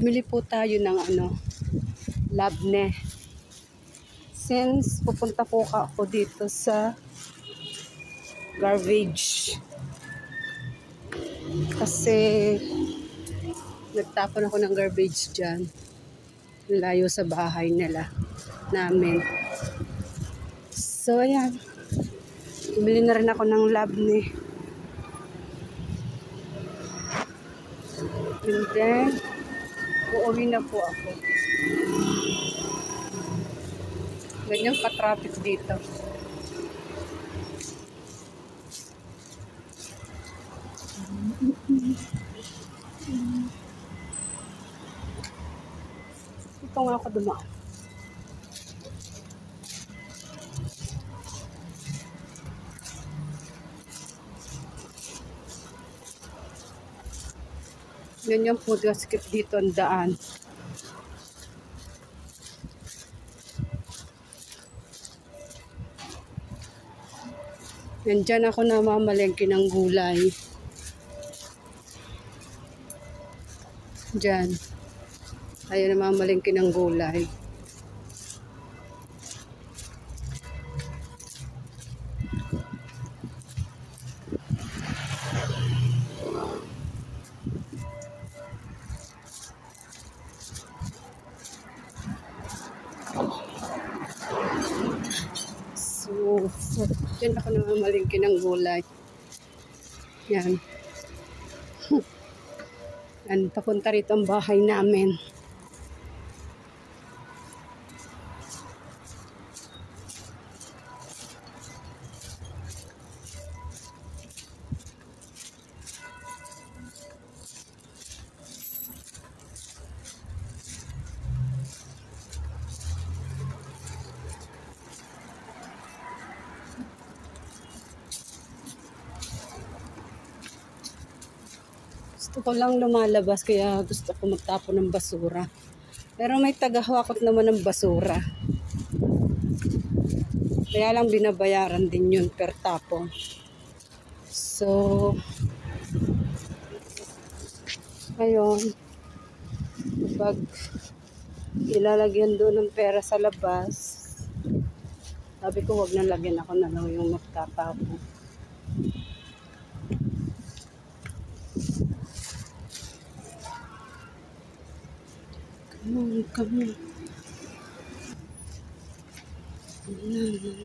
bumili po tayo ng labne. Since pupunta po ako dito sa garbage. Kasi nagtapon ako ng garbage dyan. Layo sa bahay namin. So, ayan. Bumili na rin ako ng labne. And then, uuwi na po ako. Ganyan ka-traffic dito. Ito nga ako dumaan. Ganyan po gaskit dito ang daan. Nandyan ako namamalengke ng gulay. Diyan. Ayan, namamalengke ng gulay. So diyan ako namamalengke ng gulay. Yan. Yan, papunta rito ang bahay namin. Gusto ko lang lumalabas kaya gusto ko magtapon ng basura. Pero may tagahawak naman ng basura. Kaya lang binabayaran din yun per tapon. So, ngayon, pag ilalagyan doon ng pera sa labas, sabi ko wag na lagyan, ako na lang yung magtatapon. Come on.